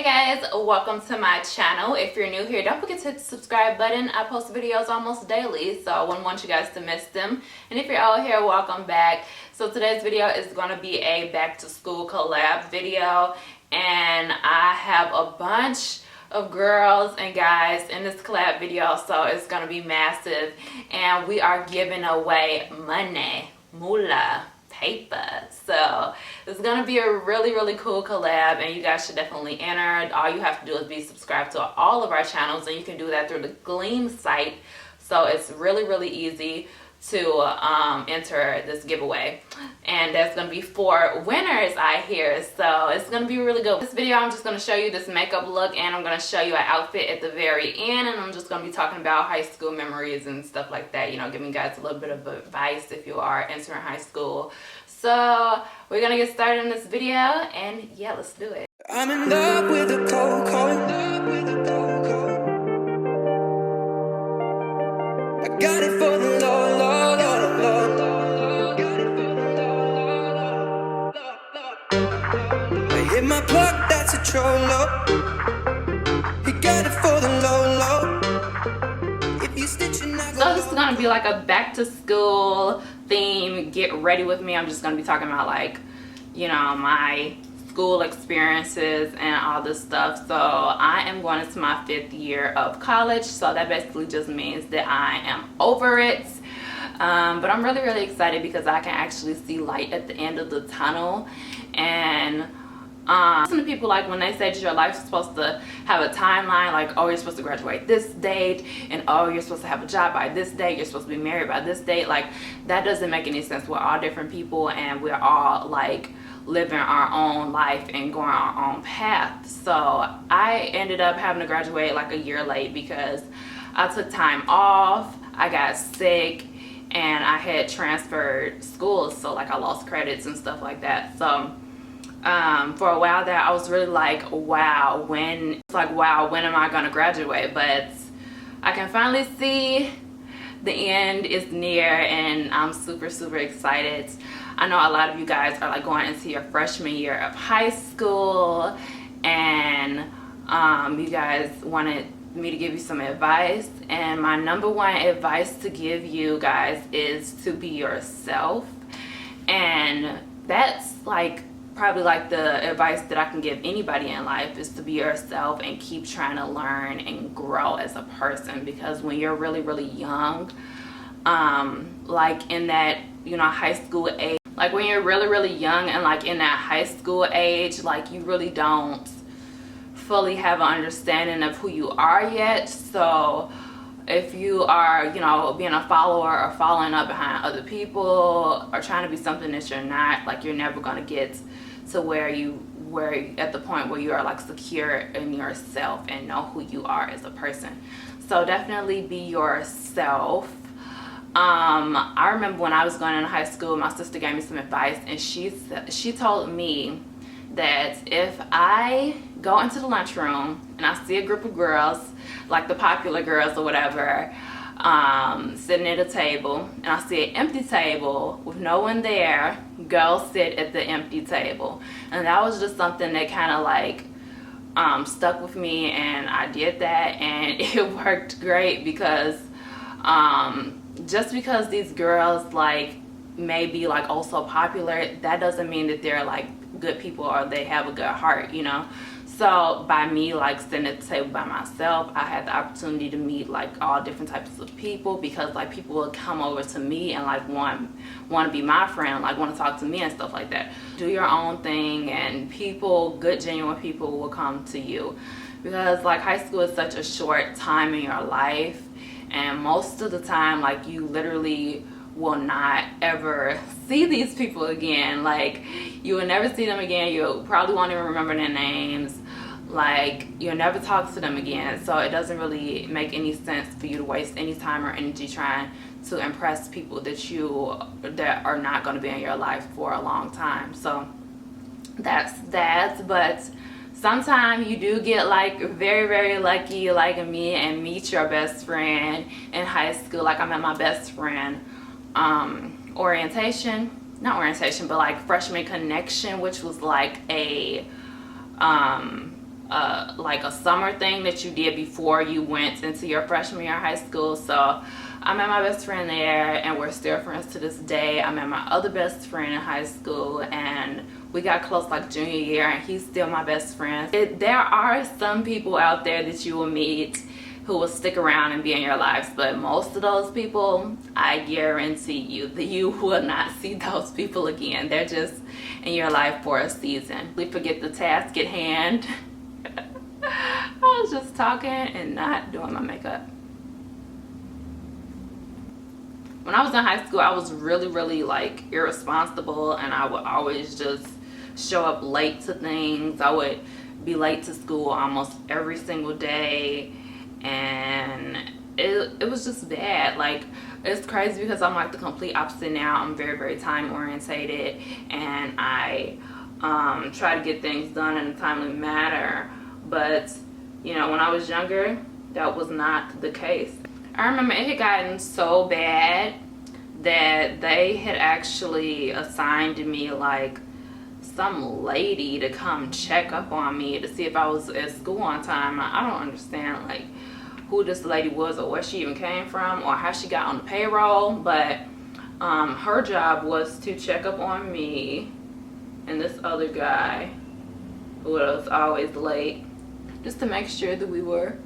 Hey guys, welcome to my channel. If you're new here, don't forget to hit the subscribe button. I post videos almost daily, so I wouldn't want you guys to miss them. And if you're all here, welcome back. So today's video is going to be a back to school collab video, and I have a bunch of girls and guys in this collab video, so it's going to be massive. And we are giving away money, moolah, paper. So it's gonna be a really cool collab, and you guys should definitely enter. All you have to do is be subscribed to all of our channels, and you can do that through the Grwm site. So it's really easy to enter this giveaway, and there's gonna be 4 winners I hear, so it's gonna be really good. This video I'm just gonna show you this makeup look, and I'm gonna show you an outfit at the very end, and I'm just gonna be talking about high school memories and stuff like that, you know, giving you guys a little bit of advice if you are entering high school. So we're gonna get started in this video, and yeah, let's do it. I'm in love with a cold. I got it for the Lord. I hit my plug, that's a trollo. He got it for the low. If you stitching, so this is gonna be like a back to school theme. Get ready with me. I'm just gonna be talking about, like, you know, my school experiences and all this stuff. So I am going into my 5th year of college, so that basically just means that I am over it. But I'm really excited because I can actually see light at the end of the tunnel. And listen to people, like, when they say that your life is supposed to have a timeline, like, oh, you're supposed to graduate this date, and oh, you're supposed to have a job by this date, you're supposed to be married by this date. Like, that doesn't make any sense. We're all different people, and we're all like living our own life and going our own path. So I ended up having to graduate like a year late because I took time off, I got sick, and I had transferred schools, so like I lost credits and stuff like that. So for a while there I was really like, wow, when am I gonna graduate? But I can finally see the end is near, and I'm super excited. I know a lot of you guys are like going into your freshman year of high school, and you guys wanted me to give you some advice, and my #1 advice to give you guys is to be yourself. And that's like probably like the advice that I can give anybody in life, is to be yourself and keep trying to learn and grow as a person. Because when you're really young, like in that, you know, high school age, like when you're really young and like in that high school age, like you really don't fully have an understanding of who you are yet. So if you are, you know, being a follower or following up behind other people or trying to be something that you're not, like, you're never going to get to where at the point where you are like secure in yourself and know who you are as a person. So definitely be yourself. I remember when I was going into high school, my sister gave me some advice, and she told me that if I go into the lunchroom and I see a group of girls, like the popular girls or whatever, sitting at a table, and I see an empty table with no one there, go sit at the empty table. And that was just something that kind of like stuck with me, and I did that, and it worked great. Because just because these girls like may be like also popular, that doesn't mean that they're like good people or they have a good heart, you know. So by me like sitting at the table by myself, I had the opportunity to meet like all different types of people, because like people will come over to me and like want to be my friend, like want to talk to me and stuff like that. Do your own thing, and people, good genuine people, will come to you. Because like high school is such a short time in your life, and most of the time like you literally will not ever see these people again. Like, you will never see them again. You probably won't even remember their names. Like, you'll never talk to them again. So it doesn't really make any sense for you to waste any time or energy trying to impress people that are not going to be in your life for a long time. So that's that. But sometimes you do get like very lucky, like me, and meet your best friend in high school. Like, I met my best friend not orientation, but like freshman connection, which was like a like a summer thing that you did before you went into your freshman year of high school. So I met my best friend there, and we're still friends to this day. I met my other best friend in high school, and we got close like junior year, and he's still my best friend. There are some people out there that you will meet who will stick around and be in your lives, but most of those people, I guarantee you that you will not see those people again. They're just in your life for a season. We forget the task at hand. I was just talking and not doing my makeup. When I was in high school, I was really like irresponsible, and I would always just show up late to things. I would be late to school almost every single day, and it was just bad. Like, it's crazy because I'm like the complete opposite now. I'm very time orientated, and I try to get things done in a timely manner. But you know, when I was younger, that was not the case. I remember it had gotten so bad that they had actually assigned me like some lady to come check up on me to see if I was at school on time. I don't understand like who this lady was or where she even came from or how she got on the payroll, but her job was to check up on me and this other guy who was always late, just to make sure that we were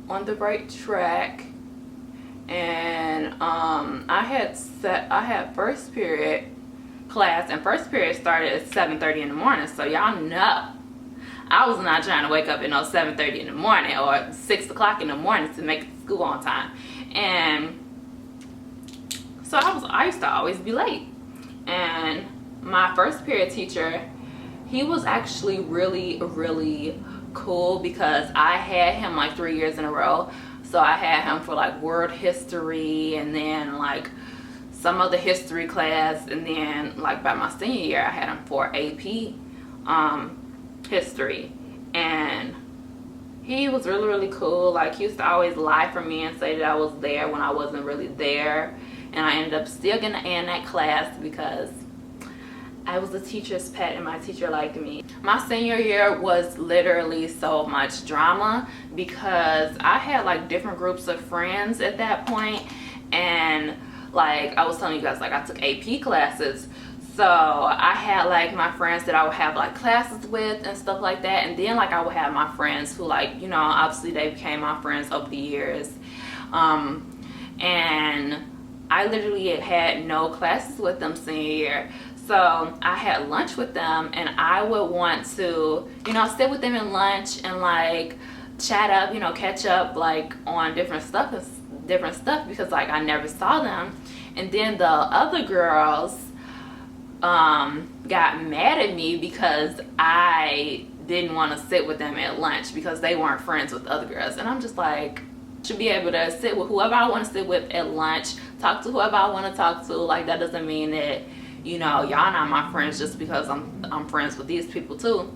on the right track. And I had first period class, and first period started at 7:30 in the morning, so y'all know I was not trying to wake up at no 7:30 in the morning or 6 o'clock in the morning to make it to school on time. And so I used to always be late. And my first period teacher, he was actually really cool because I had him like 3 years in a row. So I had him for like world history, and then like some other history class, and then like by my senior year I had him for AP history. And he was really cool. Like, he used to always lie for me and say that I was there when I wasn't really there, and I ended up still getting an A in that class because I was a teacher's pet and my teacher liked me. My senior year was literally so much drama because I had like different groups of friends at that point, and like I was telling you guys, like I took AP classes, so I had like my friends that I would have like classes with and stuff like that, and then like I would have my friends who, like, you know, obviously they became my friends over the years, and I literally had no classes with them senior year. So I had lunch with them, and I would want to, you know, sit with them in lunch and like chat up, you know, catch up like on different stuff because like I never saw them. And then the other girls got mad at me because I didn't want to sit with them at lunch because they weren't friends with other girls. And I'm just like, should be able to sit with whoever I want to sit with at lunch, talk to whoever I want to talk to. Like, that doesn't mean that, you know, y'all not my friends just because I'm friends with these people too.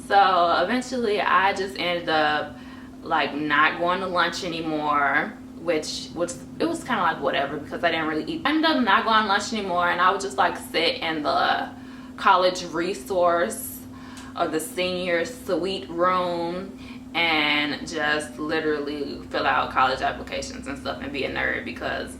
So eventually I just ended up like not going to lunch anymore, which it was kind of like whatever because I didn't really eat. I ended up not going to lunch anymore, and I would just like sit in the college resource or the senior suite room and just literally fill out college applications and stuff and be a nerd because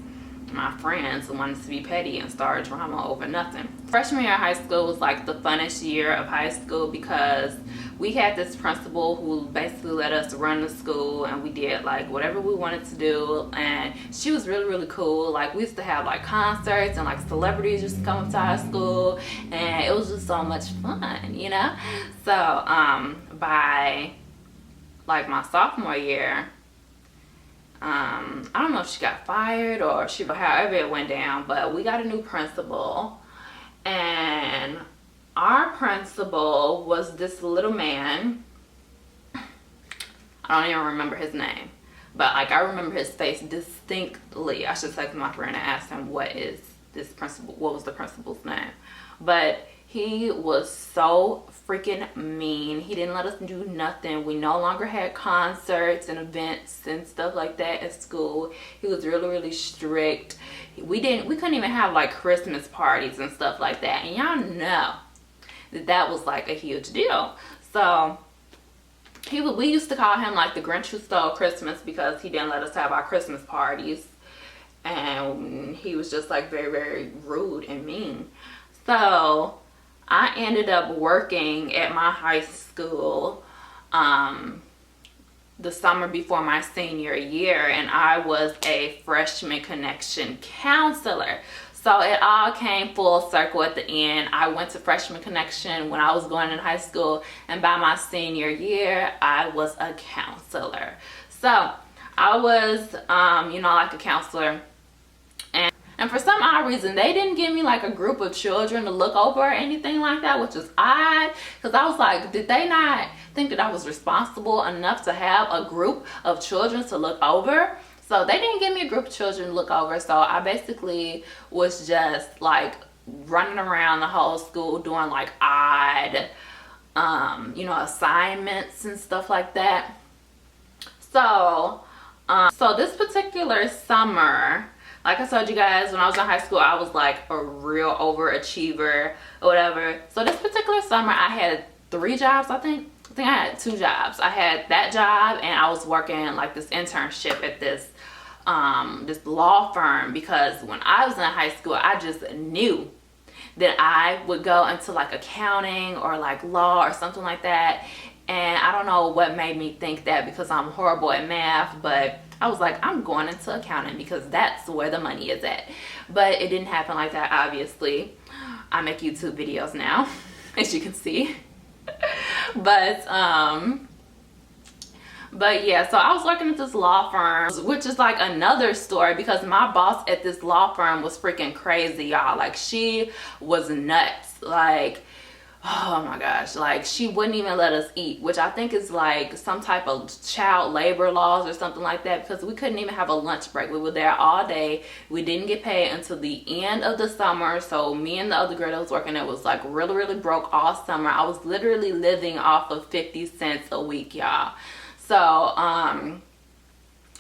my friends wanted to be petty and start drama over nothing. Freshman year of high school was like the funnest year of high school because we had this principal who basically let us run the school, and we did like whatever we wanted to do, and she was really cool. Like, we used to have like concerts and like celebrities used to come up to our school, and it was just so much fun, you know. So by like my sophomore year, I don't know if she got fired or however it went down, but we got a new principal, and our principal was this little man. I don't even remember his name, but like I remember his face distinctly. I should text my friend and ask him what was the principal's name. But he was so freaking mean. He didn't let us do nothing. We no longer had concerts and events and stuff like that at school. He was really strict. We couldn't even have like Christmas parties and stuff like that. And y'all know that was like a huge deal. So we used to call him like the Grinch who stole Christmas, because he didn't let us have our Christmas parties, and he was just like very, very rude and mean. So I ended up working at my high school the summer before my senior year, and I was a freshman connection counselor. So it all came full circle at the end. I went to freshman connection when I was going in high school, and by my senior year, I was a counselor. So I was, like a counselor. And for some odd reason, they didn't give me like a group of children to look over or anything like that, which is odd. Because I was like, did they not think that I was responsible enough to have a group of children to look over? So they didn't give me a group of children to look over. So I basically was just like running around the whole school doing like odd, assignments and stuff like that. So this particular summer, like I told you guys, when I was in high school, I was like a real overachiever or whatever. So this particular summer, I had 3 jobs, I think I had 2 jobs. I had that job, and I was working like this internship at this law firm, because when I was in high school, I just knew that I would go into like accounting or like law or something like that. And I don't know what made me think that, because I'm horrible at math, but I was like, I'm going into accounting because that's where the money is at. But it didn't happen like that, obviously. I make YouTube videos now, as you can see. But yeah, so I was working at this law firm, which is like another story, because my boss at this law firm was freaking crazy, y'all. Like, she was nuts. Like, oh my gosh, like she wouldn't even let us eat, which I think is like some type of child labor laws or something like that, because we couldn't even have a lunch break. We were there all day. We didn't get paid until the end of the summer. So me and the other girl that was working there was like really, really broke all summer. I was literally living off of 50 cents a week, y'all. So I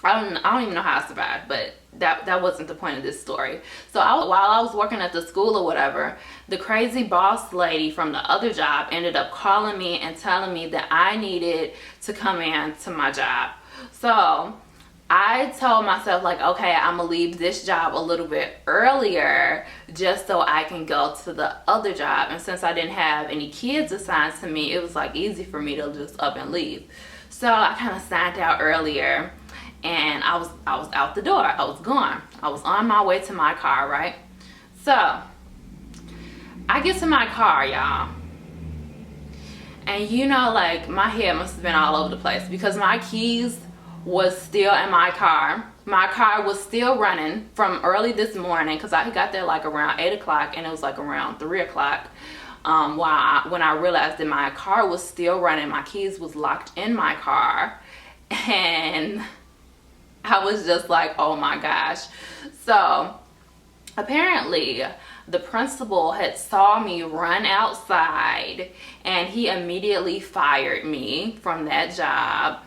don't even know how I survived, but that wasn't the point of this story. So while I was working at the school or whatever, the crazy boss lady from the other job ended up calling me and telling me that I needed to come in to my job. So I told myself, like, okay, I'm gonna leave this job a little bit earlier just so I can go to the other job. And since I didn't have any kids assigned to me, it was like easy for me to just up and leave. So I kind of signed out earlier, and I was out the door. I was gone. I was on my way to my car, right? So I get to my car, y'all, and like my head must have been all over the place, because my keys was still in my car. My car was still running from early this morning, because I got there like around 8 o'clock, and it was like around 3 o'clock when I realized that my car was still running. My keys was locked in my car, and I was just like, oh my gosh. So apparently the principal had saw me run outside, and he immediately fired me from that job.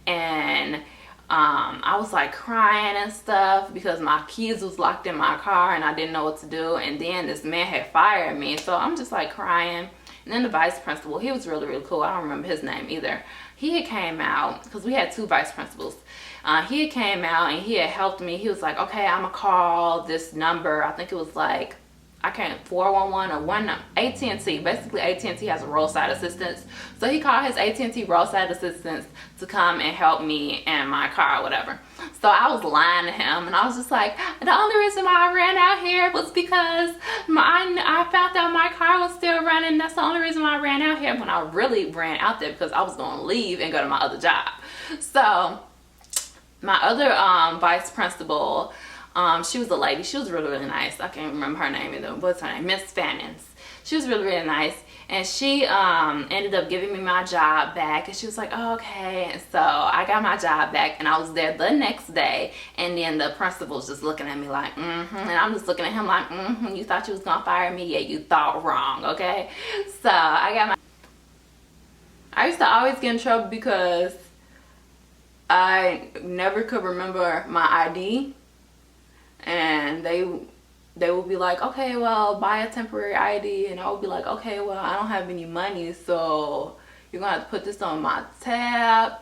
And I was like crying and stuff because my keys was locked in my car and I didn't know what to do. And then this man had fired me, so I'm just like crying. And then the vice principal, he was really, really cool. I don't remember his name either. He had came out, because we had 2 vice principals. He had came out and he had helped me. He was like, okay, I'm gonna call this number. I think it was like, I can't, 411 or one, AT&T. Basically, AT&T has a roadside assistance. So he called his AT&T roadside assistance to come and help me in my car or whatever. So I was lying to him, and I was just like, the only reason why I ran out here was because I found out my car was still running. That's the only reason why I ran out here, when I really ran out there because I was going to leave and go to my other job. So my other vice principal, she was a lady. She was really, really nice. I can't remember her name either. What's her name? Miss Fannins. She was really, really nice. And she ended up giving me my job back. And she was like, oh, okay. And so I got my job back, and I was there the next day. And then the principal's just looking at me like, mm-hmm. And I'm just looking at him like, mm-hmm. You thought you was going to fire me? Yeah, you thought wrong, okay? So I used to always get in trouble because I never could remember my ID. And they would be like, okay, well, buy a temporary ID. And I would be like, okay, well, I don't have any money, so You're gonna have to put this on my tab.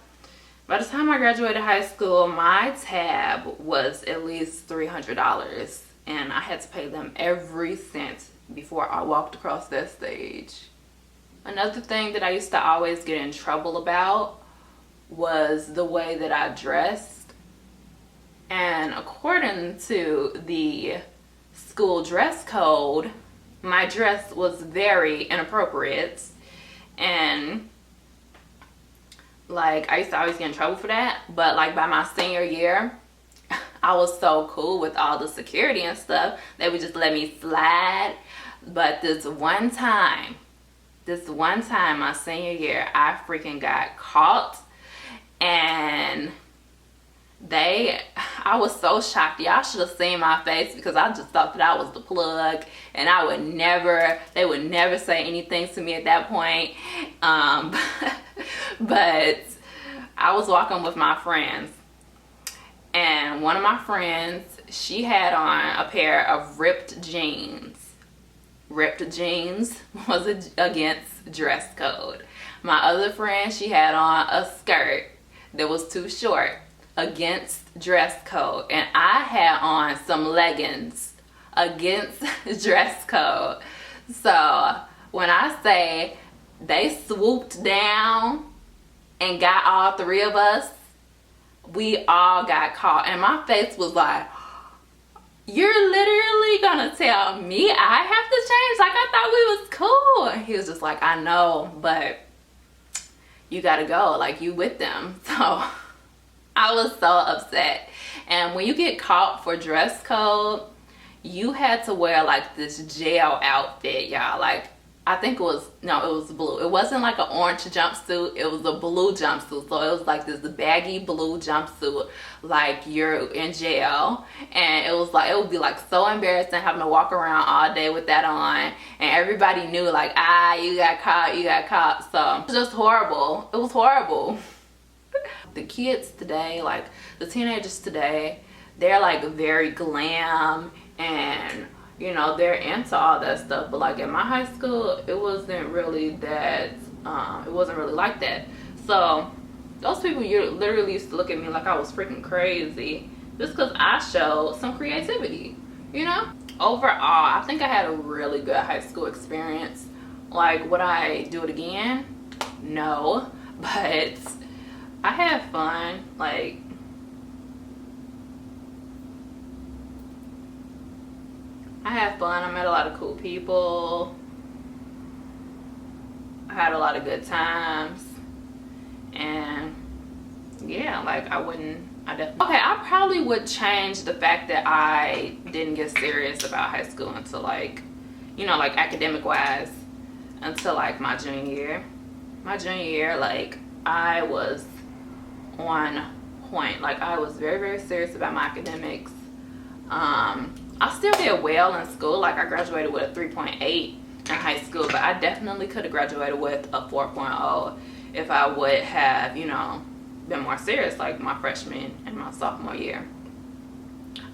By the time I graduated high school, my tab was at least $300, and I had to pay them every cent before I walked across that stage. Another thing that I used to always get in trouble about was the way that I dressed. And according to the school dress code, my dress was very inappropriate. And like, I used to always get in trouble for that. But like by my senior year, I was so cool with all the security and stuff, they would just let me slide. But this one time, my senior year, I freaking got caught. And I was so shocked. Y'all should have seen my face, because I just thought that I was the plug, and they would never say anything to me at that point. But I was walking with my friends, and one of my friends, she had on a pair of ripped jeans. Ripped jeans was against dress code. My other friend, she had on a skirt that was too short, against dress code. And I had on some leggings, against dress code. So when I say they swooped down and got all three of us, we all got caught. And my face was like, you're literally gonna tell me I have to change? Like, I thought we was cool. And he was just like, I know, but you gotta go, like, you with them. So I was so upset. And when you get caught for dress code, you had to wear like this jail outfit, y'all. Like, I think it was blue. It wasn't like an orange jumpsuit, it was a blue jumpsuit. So it was like this baggy blue jumpsuit, like you're in jail. And it would be like so embarrassing having to walk around all day with that on, and everybody knew like, you got caught. So it was just horrible. It was horrible. The kids today, like the teenagers today, they're like very glam, and you know, they're into all that stuff. But like in my high school, it wasn't really that, it wasn't really like that. So those people, you literally used to look at me like I was freaking crazy, just because I showed some creativity, you know? Overall, I think I had a really good high school experience. Like, would I do it again? No, but I had fun. Like, I had fun. I met a lot of cool people. I had a lot of good times. And yeah, like I probably would change the fact that I didn't get serious about high school until like, you know, like academic wise, until like my junior year. My junior year, like I was on point. Like I was very, very serious about my academics. I still did well in school. Like I graduated with a 3.8 in high school, but I definitely could have graduated with a 4.0 if I would have, you know, been more serious like my freshman and my sophomore year.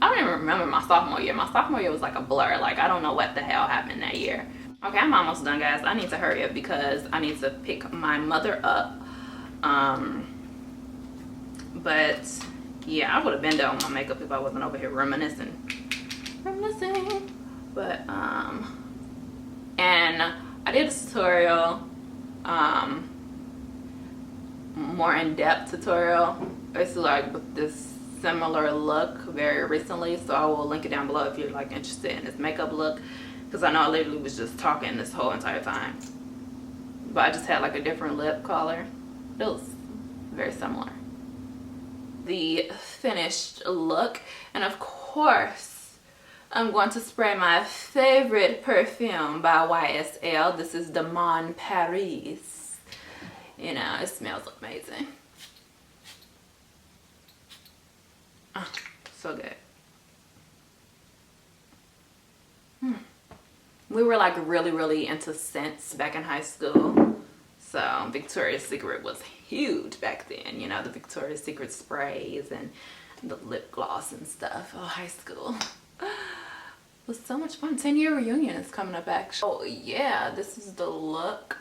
I don't even remember my sophomore year. My sophomore year was like a blur. Like I don't know what the hell happened that year. Okay, I'm almost done, guys. I need to hurry up because I need to pick my mother up. But yeah, I would have been done with my makeup if I wasn't over here reminiscing. But and I did a tutorial, more in-depth tutorial, basically like with this similar look very recently, so I will link it down below if you're like interested in this makeup look, because I know I literally was just talking this whole entire time, but I just had like a different lip color. It was very similar. The finished look, and of course I'm going to spray my favorite perfume by YSL. This is the Mon Paris. You know, it smells amazing. Oh, so good. We were like really, really into scents back in high school. So Victoria's Secret was huge back then. You know, the Victoria's Secret sprays and the lip gloss and stuff. Oh, high school. It was so much fun. 10-year reunion is coming up actually. Oh yeah, this is the look.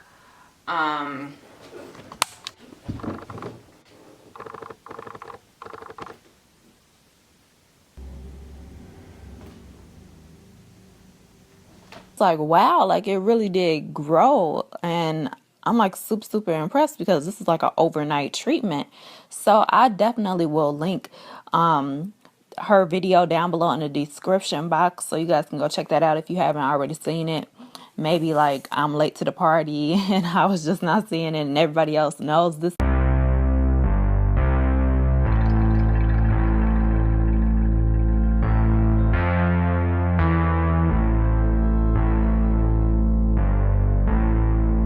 Like, wow, like it really did grow. And I'm like super impressed because this is like an overnight treatment. So I definitely will link her video down below in the description box so you guys can go check that out if you haven't already seen it. Maybe like I'm late to the party and I was just not seeing it and everybody else knows this